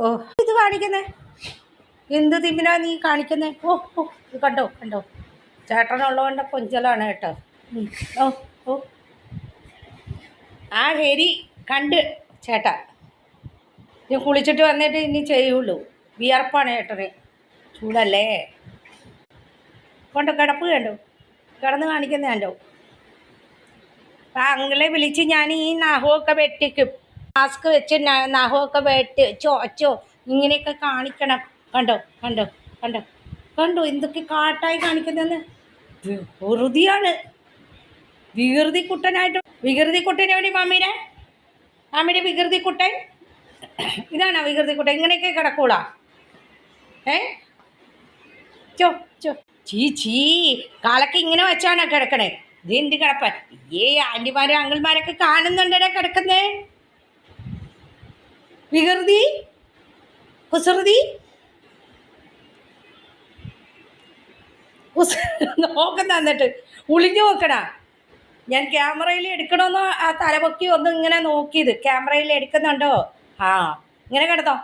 ഓ ഇത് കാണിക്കുന്നേ എന്ത് തിമ്മിനാ നീ കാണിക്കുന്നേ? ഓ ഓ ഇത് കണ്ടോ കണ്ടോ, ചേട്ടനുള്ളതുകൊണ്ട് കൊഞ്ചലാണ് കേട്ടോ. ഓ ഓ ആ ശരി, കണ്ട് ചേട്ടാ. ഞാൻ കുളിച്ചിട്ട് വന്നിട്ട് ഇനി ചെയ്യുള്ളൂ. വിയർപ്പാണ് ചേട്ടന്, ചൂടല്ലേ. കൊണ്ടോ കിടപ്പ് കണ്ടോ, കിടന്ന് കാണിക്കുന്ന കണ്ടോ. അപ്പം അങ്ങളെ വിളിച്ച് ഞാൻ ഈ നഖമൊക്കെ വെട്ടിക്കും, മാസ്ക് വെച്ച് നഖമൊക്കെ വെട്ടി ചോ ഇങ്ങനെയൊക്കെ കാണിക്കണം. കണ്ടോ കണ്ടോ കണ്ടോ കണ്ടോ എന്തൊക്കെ കാട്ടായി കാണിക്കുന്നതെന്ന്. വെറുതെയാണ് വികൃതിക്കുട്ടനായിട്ട്. വികൃതിക്കുട്ടനെ എവിടെ മമ്മിയുടെ വികൃതിക്കുട്ടൻ? ഇതാണോ വികൃതിക്കുട്ടൻ? ഇങ്ങനെയൊക്കെ കിടക്കൂളാ? ചോ ചോ ചീ കാലൊക്കെ ഇങ്ങനെ വെച്ചാണോ കിടക്കണേ? ഇത് എന്ത് കിടപ്പ? ആൻറ്റിമാരും അങ്കിൾമാരൊക്കെ കാണുന്നുണ്ടേ കിടക്കുന്നേ. വികൃതി കുസൃതി നോക്കുന്ന എന്നിട്ട് ഒളിഞ്ഞു നോക്കടാ. ഞാൻ ക്യാമറയിൽ എടുക്കണമെന്ന് ആ തലപൊക്കി ഒന്ന് ഇങ്ങനെ നോക്കിയത്, ക്യാമറയിൽ എടുക്കുന്നുണ്ടോ? ആ ഇങ്ങനെ കിടന്നോ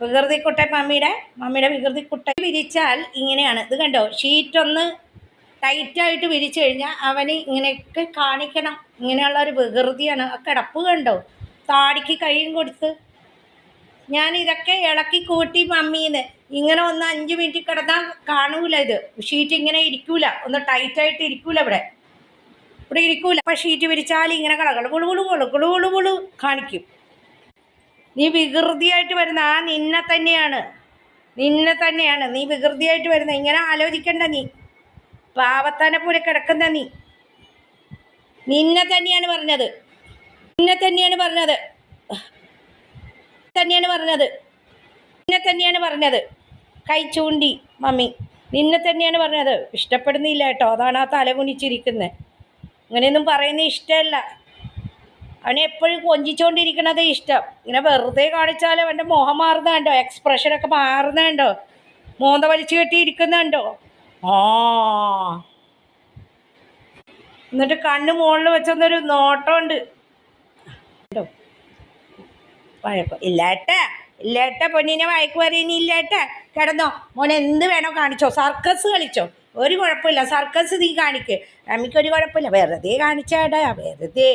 വികൃതിക്കുട്ടൻ. മമ്മിയുടെ വികൃതിക്കുട്ടൻ വിരിച്ചാൽ ഇങ്ങനെയാണ്. ഇത് കണ്ടോ, ഷീറ്റൊന്ന് ടൈറ്റായിട്ട് വിരിച്ചു കഴിഞ്ഞാൽ അവന് ഇങ്ങനെയൊക്കെ കാണിക്കണം. ഇങ്ങനെയുള്ളൊരു വികൃതിയാണ്. ആ കിടപ്പ് കണ്ടോ, താടിക്ക് കൈയും കൊടുത്ത്. ഞാൻ ഇതൊക്കെ ഇളക്കി കൂട്ടി മമ്മീന്ന് ഇങ്ങനെ ഒന്ന് 5 മിനിറ്റ് കിടന്നാൽ കാണൂല. ഇത് ഷീറ്റ് ഇങ്ങനെ ഇരിക്കൂല, ഒന്ന് ടൈറ്റായിട്ട് ഇരിക്കൂല. ഇവിടെ ഇരിക്കൂല. അപ്പം ഷീറ്റ് വിരിച്ചാൽ ഇങ്ങനെ കുളു കാണിക്കും. നീ വികൃതിയായിട്ട് വരുന്ന നിന്നെ തന്നെയാണ് നീ വികൃതിയായിട്ട് വരുന്നത്. ഇങ്ങനെ ആലോചിക്കണ്ട. നീ പാവത്താനെ പോലെ കിടക്കുന്ന നിന്നെ തന്നെയാണ് പറഞ്ഞത്. കൈ ചൂണ്ടി മമ്മി, നിന്നെ തന്നെയാണ് പറഞ്ഞത്. ഇഷ്ടപ്പെടുന്നില്ല കേട്ടോ, അതാണ് ആ തല കുനിച്ചിരിക്കുന്നത്. അങ്ങനെയൊന്നും പറയുന്നത് ഇഷ്ടമല്ല. അവനെ എപ്പോഴും കൊഞ്ചിച്ചുകൊണ്ടിരിക്കണത് ഇഷ്ടം. ഇങ്ങനെ വെറുതെ കാണിച്ചാലും അവൻ്റെ മുഖം മാറുന്നുണ്ടോ, എക്സ്പ്രഷനൊക്കെ മാറുന്നുണ്ടോ, മോന്ത വലിച്ചു കെട്ടിയിരിക്കുന്നുണ്ടോ. എന്നിട്ട് കണ്ണ് മുകളിൽ വെച്ചൊന്നൊരു നോട്ടമുണ്ട് കേട്ടോ. ഇല്ലേട്ട പൊന്നിനെ വഴക്ക് പറയുന്നില്ലേട്ട. കിടന്നോ മോനെ, എന്ത് വേണോ കാണിച്ചോ, സർക്കസ് കളിച്ചോ, ഒരു കുഴപ്പമില്ല. സർക്കസ് നീ കാണിക്ക്, നമുക്കൊരു കുഴപ്പമില്ല. വെറുതെ കാണിച്ചാടാ, വെറുതെ.